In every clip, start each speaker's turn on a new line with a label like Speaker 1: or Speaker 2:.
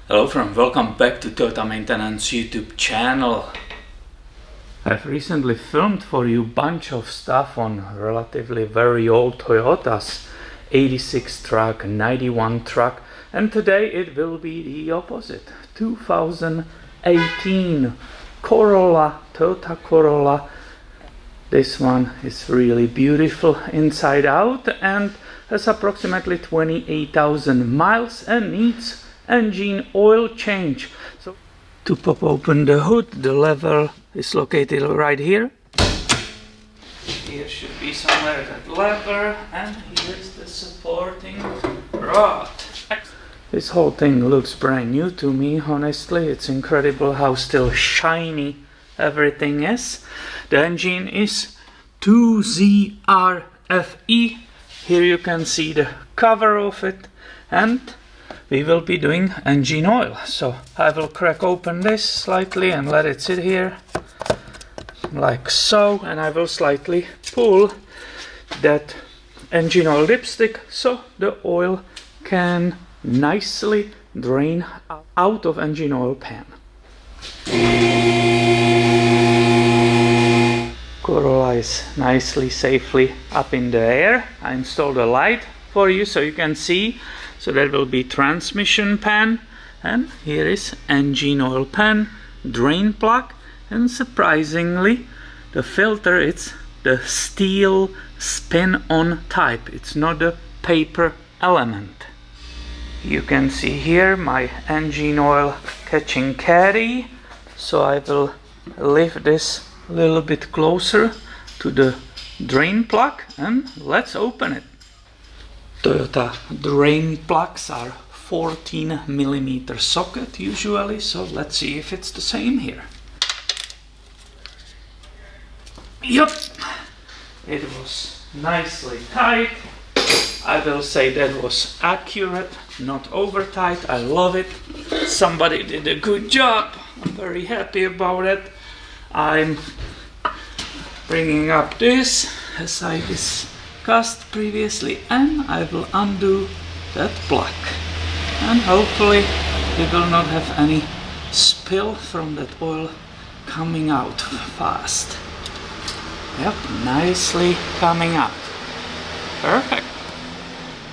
Speaker 1: Hello friend, welcome back to Toyota Maintenance YouTube channel. I've recently filmed for you a bunch of stuff on relatively very old Toyotas, 86 truck, 91 truck, and today it will be the opposite. 2018 Corolla, Toyota Corolla. This one is really beautiful inside out and has approximately 28,000 miles and needs engine oil change. So to pop open the hood, the lever is located right here. Here should be somewhere that lever, and here's the supporting rod. This whole thing looks brand new to me, honestly. It's incredible how still shiny everything is. The engine is 2ZRFE. Here you can see the cover of it, and we will be doing engine oil. So I will crack open this slightly and let it sit here like so, and I will slightly pull that engine oil dipstick so the oil can nicely drain out of engine oil pan. Corolla is nicely, safely up in the air. I installed a light for you so you can see. So that will be transmission pan, and here is engine oil pan, drain plug, and surprisingly the filter, it's the steel spin-on type. It's not a paper element. You can see here my engine oil catching caddy. So I will lift this a little bit closer to the drain plug and let's open it. Toyota drain plugs are 14mm socket usually, so let's see if it's the same here. Yep, it was nicely tight. I will say that was accurate, not over tight. I love it. Somebody did a good job. I'm very happy about it. I'm bringing up this as I discussed previously, and I will undo that plug, and hopefully we will not have any spill from that oil coming out fast. Yep, nicely coming out. Perfect.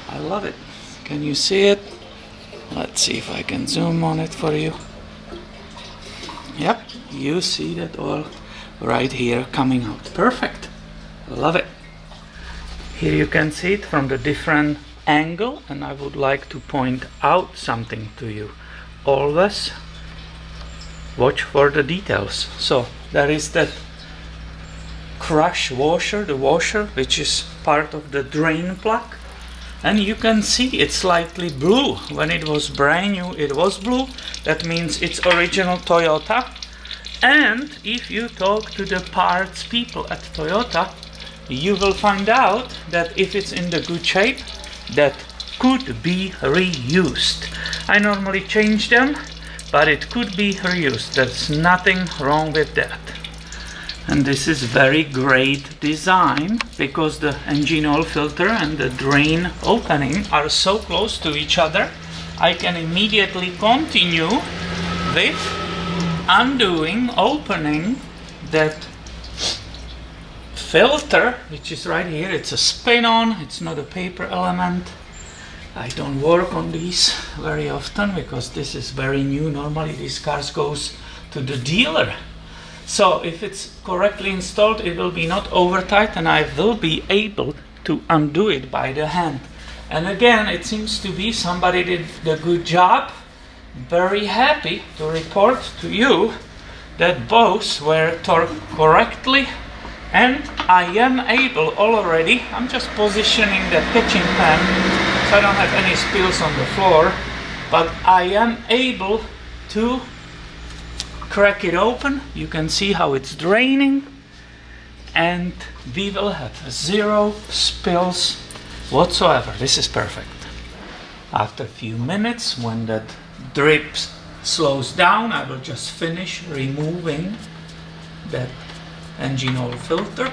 Speaker 1: I love it. Can you see it? Let's see if I can zoom on it for you. Yep, you see that oil right here coming out. Perfect. I love it. Here you can see it from the different angle, and I would like to point out something to you. Always watch for the details. So there is that crush washer, the washer which is part of the drain plug, and you can see it's slightly blue. When it was brand new it was blue. That means it's original Toyota. And if you talk to the parts people at Toyota, you will find out that if it's in the good shape, that could be reused. I normally change them, but it could be reused. There's nothing wrong with that. And this is very great design because the engine oil filter and the drain opening are so close to each other. I can immediately continue with undoing, opening that filter, which is right here. It's a spin-on, it's not a paper element. I don't work on these very often because this is very new. Normally these cars goes to the dealer. So if it's correctly installed, it will be not over tight, and I will be able to undo it by the hand. And again, it seems to be somebody did a good job. Very happy to report to you that both were torqued correctly, and I am able already, I'm just positioning that catching pan so I don't have any spills on the floor, but I am able to crack it open. You can see how it's draining, and we will have 0 spills whatsoever. This is perfect. After a few minutes, when that drip slows down, I will just finish removing that engine oil filter.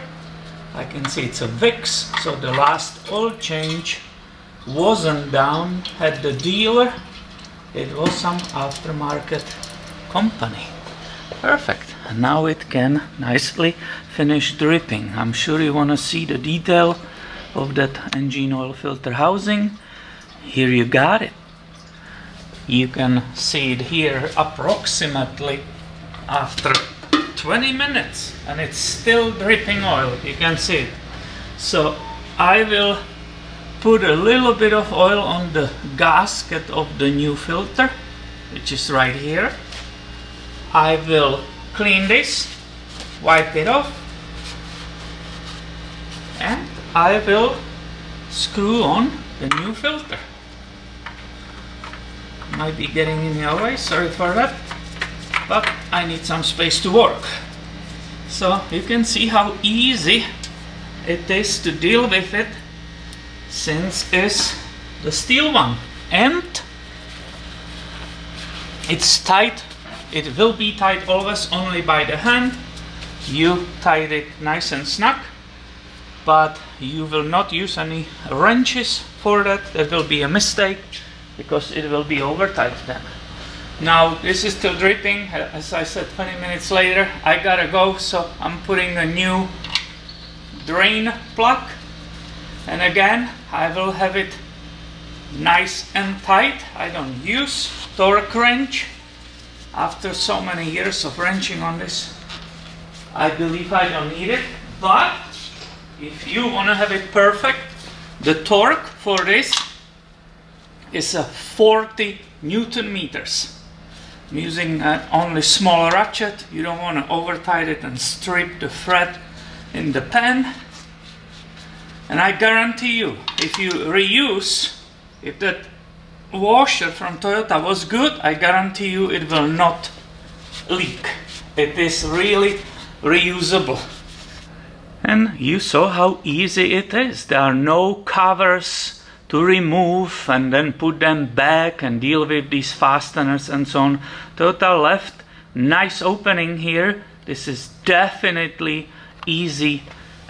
Speaker 1: I can see it's a VIX, so the last oil change wasn't down at the dealer. it was some aftermarket company. Perfect. And now it can nicely finish dripping. I'm sure you want to see the detail of that engine oil filter housing. Here you got it. You can see it here approximately after 20 minutes and it's still dripping oil. You can see it. So I will put a little bit of oil on the gasket of the new filter, which is right here. I will clean this, wipe it off, and I will screw on the new filter. Might be getting in your way, sorry for that, but I need some space to work. So you can see how easy it is to deal with it, since it's the steel one and it's tight. It will be tight always only by the hand. You tied it nice and snug, but you will not use any wrenches for that. That will be a mistake, because it will be over tight then. Now this is still dripping. As I said, 20 minutes later I gotta go, so I'm putting a new drain plug, and again I will have it nice and tight. I don't use torque wrench. After so many years of wrenching on this, I believe I don't need it, but if you want to have it perfect, the torque for this is a 40 Newton meters. I'm using only small ratchet. You don't want to over tight it and strip the thread in the pen. And I guarantee you, if you reuse, if that washer from Toyota was good, I guarantee you it will not leak. It is really reusable. And you saw how easy it is. There are no covers to remove and then put them back and deal with these fasteners and so on. Toyota left nice opening here. This is definitely easy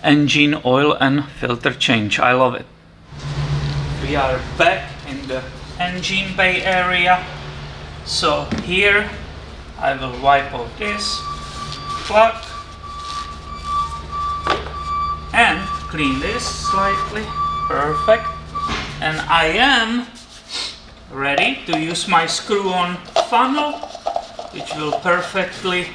Speaker 1: engine oil and filter change. I love it. We are back in the engine bay area. So here I will wipe out this plug and clean this slightly. Perfect. And I am ready to use my screw-on funnel, which will perfectly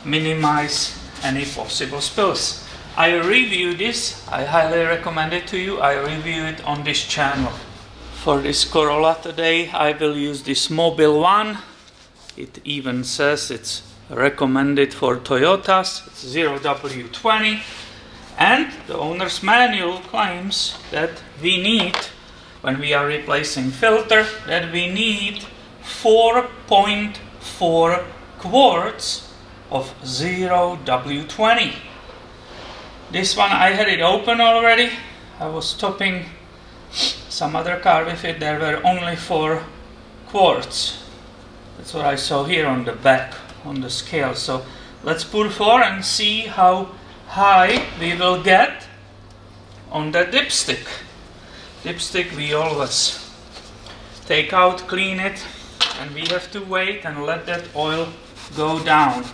Speaker 1: minimize any possible spills. I review this. I highly recommend it to you. I review it on this channel. For this Corolla today, I will use this Mobile One. It even says it's recommended for Toyotas. It's 0W20. And the owner's manual claims that we need, when we are replacing filter, that we need 4.4 quarts of 0W20. This one I had it open already. I was topping some other car with it. There were only 4 quarts. That's what I saw here on the back on the scale. So let's put 4 and see how high we will get on the dipstick. Dipstick we always take out, clean it, and we have to wait and let that oil go down.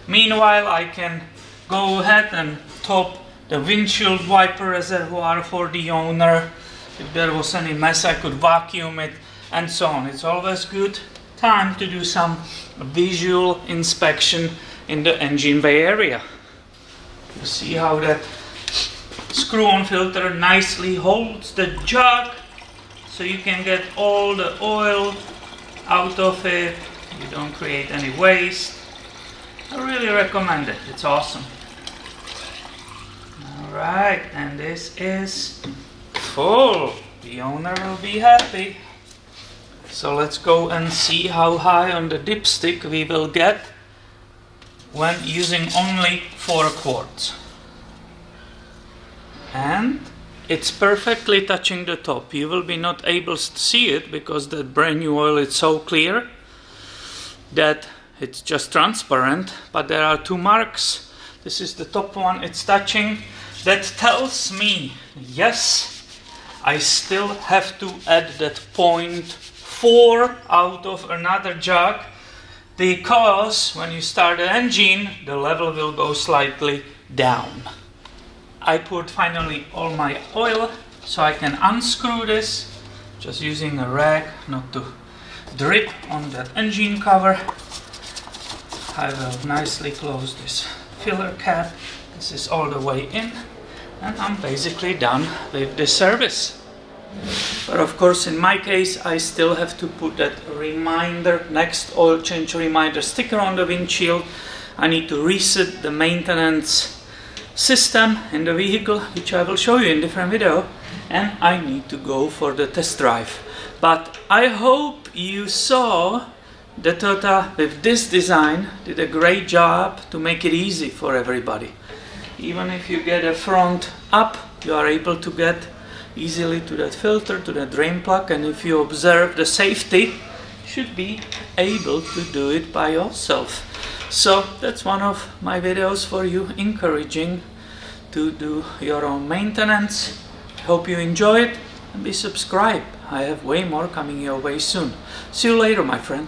Speaker 1: Meanwhile, I can go ahead and top the windshield wiper reservoir for the owner. If there was any mess, I could vacuum it and so on. It's always good time to do some visual inspection in the engine bay area. You see how that screw-on filter nicely holds the jug, so you can get all the oil out of it. You don't create any waste. I really recommend it. It's awesome. Alright, and this is full. The owner will be happy. So let's go and see how high on the dipstick we will get when using only 4 quarts. And it's perfectly touching the top. You will be not able to see it because that brand new oil is so clear that it's just transparent, but there are 2 marks. This is the top one, it's touching. That tells me, yes, I still have to add that 0.4 4 out of another jug, because when you start the engine, the level will go slightly down. I poured finally all my oil, so I can unscrew this, just using a rag not to drip on that engine cover. I will nicely close this filler cap. This is all the way in, and I'm basically done with the service. But of course, in my case, I still have to put that reminder, next oil change reminder sticker on the windshield. I need to reset the maintenance system in the vehicle, which I will show you in different video, and I need to go for the test drive. But I hope you saw that Toyota with this design did a great job to make it easy for everybody. Even if you get a front up, you are able to get easily to that filter, to the drain plug, and if you observe the safety, you should be able to do it by yourself. So that's one of my videos for you, encouraging to do your own maintenance. Hope you enjoy it, and be subscribed. I have way more coming your way soon. See you later, my friend.